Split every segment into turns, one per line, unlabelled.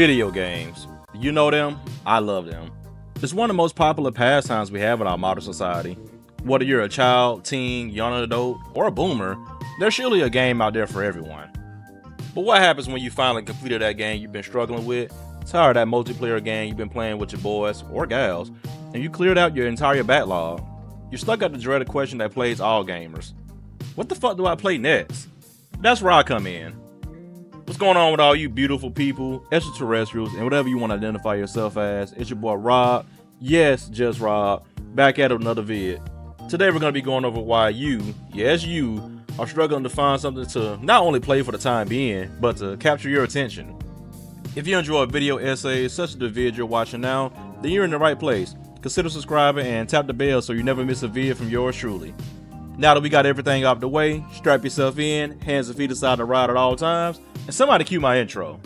Video games. You know them? I love them. It's one of the most popular pastimes we have in our modern society. Whether you're a child, teen, young adult, or a boomer, there's surely a game out there for everyone. But what happens when you finally completed that game you've been struggling with, tired of that multiplayer game you've been playing with your boys or gals, and you cleared out your entire backlog? You're stuck at the dreaded question that plays all gamers. What the fuck do I play next? That's where I come in. What's going on with all you beautiful people, extraterrestrials, and whatever you want to identify yourself as? It's your boy Rob. Yes, just Rob. Back at another vid. Today we're going to be going over why you, yes you, are struggling to find something to not only play for the time being, but to capture your attention. If you enjoy video essays such as the vid you're watching now, then you're in the right place. Consider subscribing and tap the bell so you never miss a vid from yours truly. Now that we got everything out the way, strap yourself in, hands and feet aside to ride at all times, and somebody cue my intro.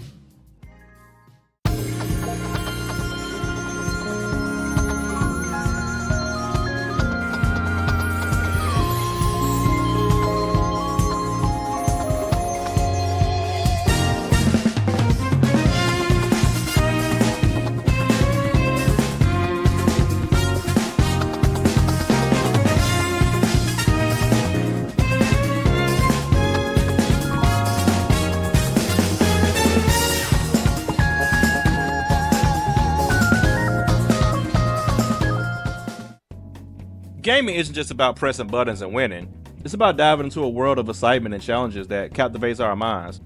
Gaming isn't just about pressing buttons and winning. It's about diving into a world of excitement and challenges that captivates our minds.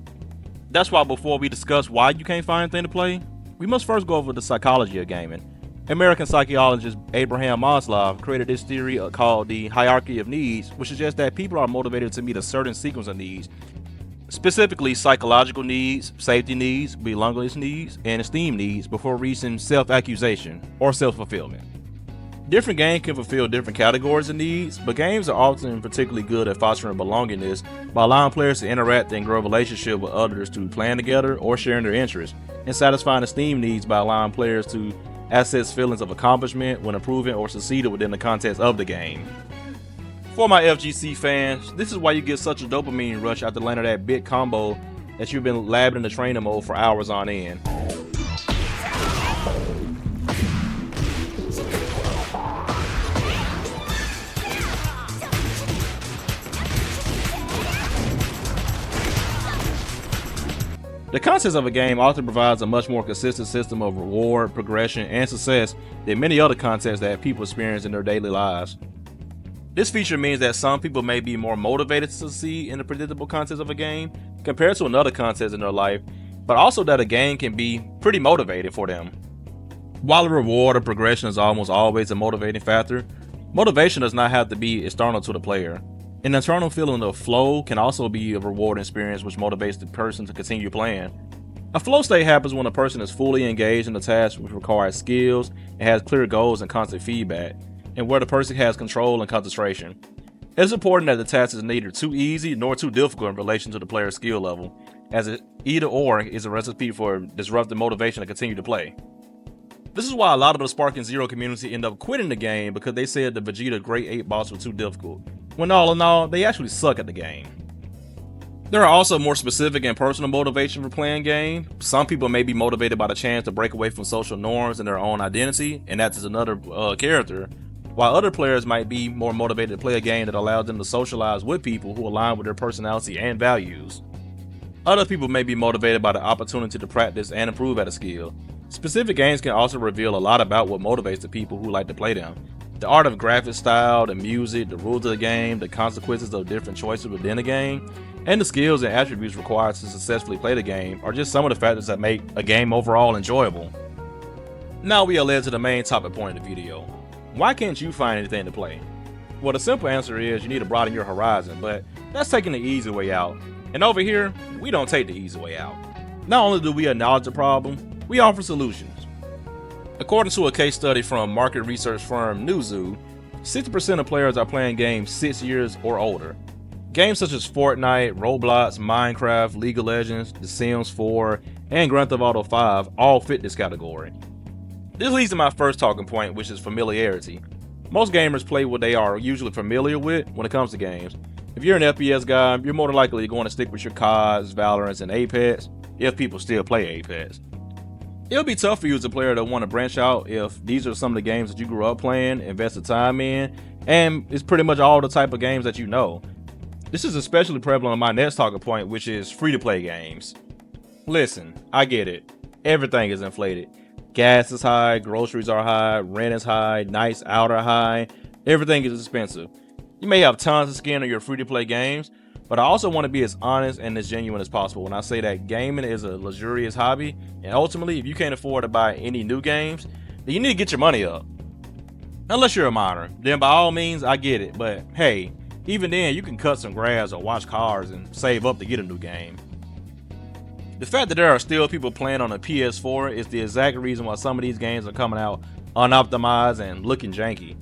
That's why before we discuss why you can't find anything to play, we must first go over the psychology of gaming. American psychologist Abraham Maslow created this theory called the hierarchy of needs, which suggests that people are motivated to meet a certain sequence of needs, specifically psychological needs, safety needs, belongingness needs, and esteem needs before reaching self-accusation or self-fulfillment. Different games can fulfill different categories of needs, but games are often particularly good at fostering belongingness by allowing players to interact and grow relationships with others through playing together or sharing their interests, and satisfying esteem needs by allowing players to access feelings of accomplishment when improving or succeeding within the context of the game. For my FGC fans, this is why you get such a dopamine rush after landing that big combo that you've been labbing in the trainer mode for hours on end. The concept of a game often provides a much more consistent system of reward, progression, and success than many other contexts that people experience in their daily lives. This feature means that some people may be more motivated to succeed in the predictable context of a game compared to another context in their life, but also that a game can be pretty motivating for them. While the reward or progression is almost always a motivating factor, motivation does not have to be external to the player. An internal feeling of flow can also be a rewarding experience which motivates the person to continue playing. A flow state happens when a person is fully engaged in a task which requires skills and has clear goals and constant feedback, and where the person has control and concentration. It's important that the task is neither too easy nor too difficult in relation to the player's skill level, as it either or is a recipe for disruptive motivation to continue to play. This is why a lot of the Sparking Zero community end up quitting the game because they said the Vegeta Great 8 boss was too difficult, when all in all, they actually suck at the game. There are also more specific and personal motivation for playing games. Some people may be motivated by the chance to break away from social norms and their own identity, and that's another character, while other players might be more motivated to play a game that allows them to socialize with people who align with their personality and values. Other people may be motivated by the opportunity to practice and improve at a skill. Specific games can also reveal a lot about what motivates the people who like to play them. The art of graphic style, the music, the rules of the game, the consequences of different choices within the game, and the skills and attributes required to successfully play the game are just some of the factors that make a game overall enjoyable. Now we are led to the main topic point of the video. Why can't you find anything to play? Well, the simple answer is you need to broaden your horizon, but that's taking the easy way out. And over here, we don't take the easy way out. Not only do we acknowledge the problem, we offer solutions. According to a case study from market research firm Newzoo, 60% of players are playing games 6 years or older. Games such as Fortnite, Roblox, Minecraft, League of Legends, The Sims 4, and Grand Theft Auto 5 all fit this category. This leads to my first talking point, which is familiarity. Most gamers play what they are usually familiar with when it comes to games. If you're an FPS guy, you're more than likely going to stick with your CODs, Valorants, and Apex, if people still play Apex. It'll be tough for you as a player to want to branch out if these are some of the games that you grew up playing, invested time in, and it's pretty much all the type of games that you know. This is especially prevalent on my next talking point, which is free-to-play games. Listen, I get it. Everything is inflated. Gas is high, groceries are high, rent is high, nights out are high. Everything is expensive. You may have tons of skin on your free-to-play games, but I also want to be as honest and as genuine as possible when I say that gaming is a luxurious hobby, and ultimately, if you can't afford to buy any new games, then you need to get your money up. Unless you're a miner, then by all means, I get it, but hey, even then, you can cut some grass or wash cars and save up to get a new game. The fact that there are still people playing on a PS4 is the exact reason why some of these games are coming out unoptimized and looking janky.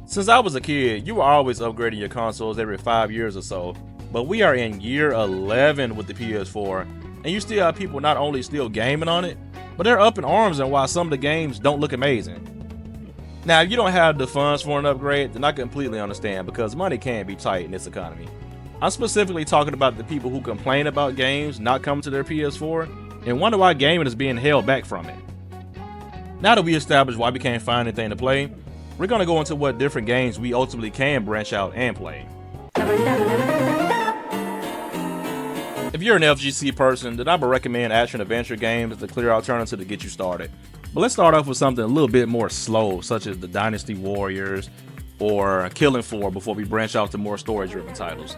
Since I was a kid, you were always upgrading your consoles every 5 years or so, but we are in year 11 with the PS4, and you still have people not only still gaming on it, but they're up in arms on why some of the games don't look amazing. Now, if you don't have the funds for an upgrade, then I completely understand, because money can be tight in this economy. I'm specifically talking about the people who complain about games not coming to their PS4 and wonder why gaming is being held back from it. Now that we established why we can't find anything to play, we're going to go into what different games we ultimately can branch out and play. If you're an FGC person, then I would recommend action-adventure games as the clear alternative to get you started. But let's start off with something a little bit more slow, such as the Dynasty Warriors or Killing Floor, before we branch out to more story-driven titles.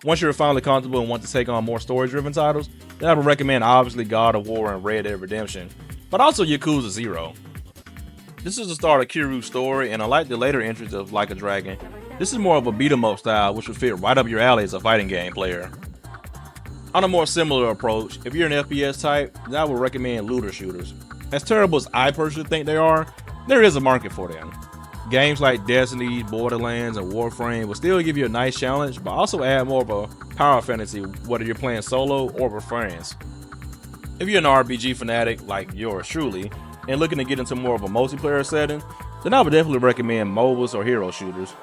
Once you're finally comfortable and want to take on more story-driven titles, then I would recommend obviously God of War and Red Dead Redemption, but also Yakuza 0. This is the start of Kiryu's story, and unlike the later entries of Like a Dragon, this is more of a beat-em-up style, which would fit right up your alley as a fighting game player. On a more similar approach, if you're an FPS type, then I would recommend looter shooters. As terrible as I personally think they are, there is a market for them. Games like Destiny, Borderlands, and Warframe will still give you a nice challenge, but also add more of a power fantasy whether you're playing solo or with friends. If you're an RPG fanatic like yours truly, and looking to get into more of a multiplayer setting, then I would definitely recommend MOBAs or hero shooters.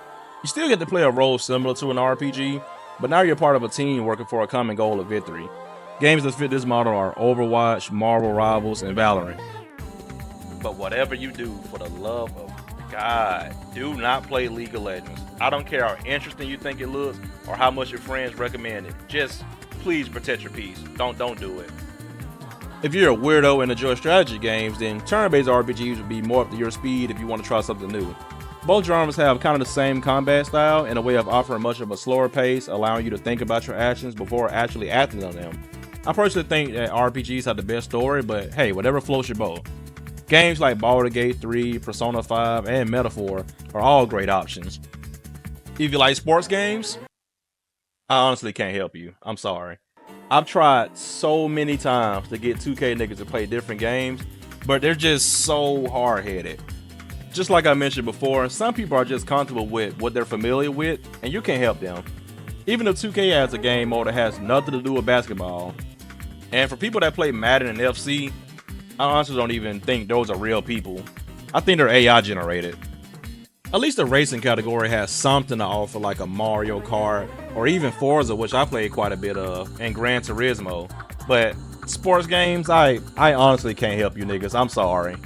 You still get to play a role similar to an RPG, but now you're part of a team working for a common goal of victory. Games that fit this model are Overwatch, Marvel Rivals, and Valorant. But whatever you do, for the love of God, do not play League of Legends. I don't care how interesting you think it looks or how much your friends recommend it. Just please protect your peace. Don't do it. If you're a weirdo and enjoy strategy games, then turn-based RPGs would be more up to your speed if you want to try something new. Both genres have kind of the same combat style in a way of offering much of a slower pace, allowing you to think about your actions before actually acting on them. I personally think that RPGs have the best story, but hey, whatever floats your boat. Games like Baldur's Gate 3, Persona 5, and Metaphor are all great options. If you like sports games, I honestly can't help you. I'm sorry. I've tried so many times to get 2K niggas to play different games, but they're just so hard-headed. Just like I mentioned before, some people are just comfortable with what they're familiar with, and you can't help them. Even if 2K has a game mode that has nothing to do with basketball. And for people that play Madden and FC, I honestly don't even think those are real people. I think they're AI generated. At least the racing category has something to offer, like a Mario Kart or even Forza, which I played quite a bit of, and Gran Turismo. But sports games, I honestly can't help you niggas. I'm sorry.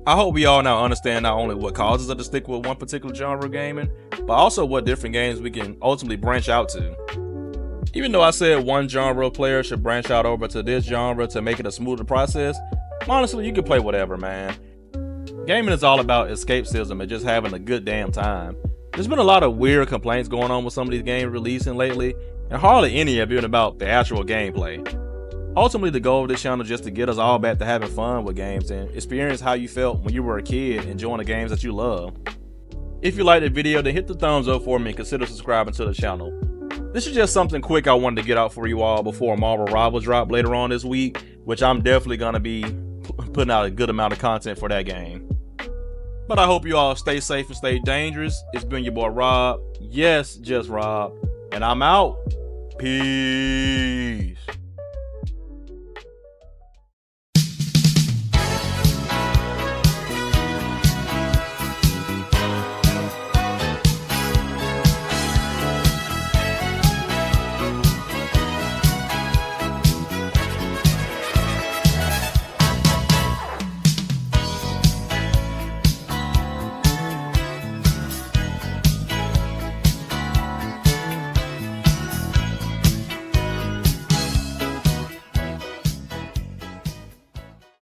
I hope we all now understand not only what causes us to stick with one particular genre of gaming, but also what different games we can ultimately branch out to. Even though I said one genre of player should branch out over to this genre to make it a smoother process, honestly, you can play whatever, man. Gaming is all about escapism and just having a good damn time. There's been a lot of weird complaints going on with some of these games releasing lately, and hardly any have been about the actual gameplay. Ultimately, the goal of this channel is just to get us all back to having fun with games and experience how you felt when you were a kid enjoying the games that you love. If you liked the video, then hit the thumbs up for me and consider subscribing to the channel. This is just something quick I wanted to get out for you all before Marvel Rivals drop later on this week, which I'm definitely going to be putting out a good amount of content for that game. But I hope you all stay safe and stay dangerous. It's been your boy Rob. Yes, just Rob. And I'm out. Peace.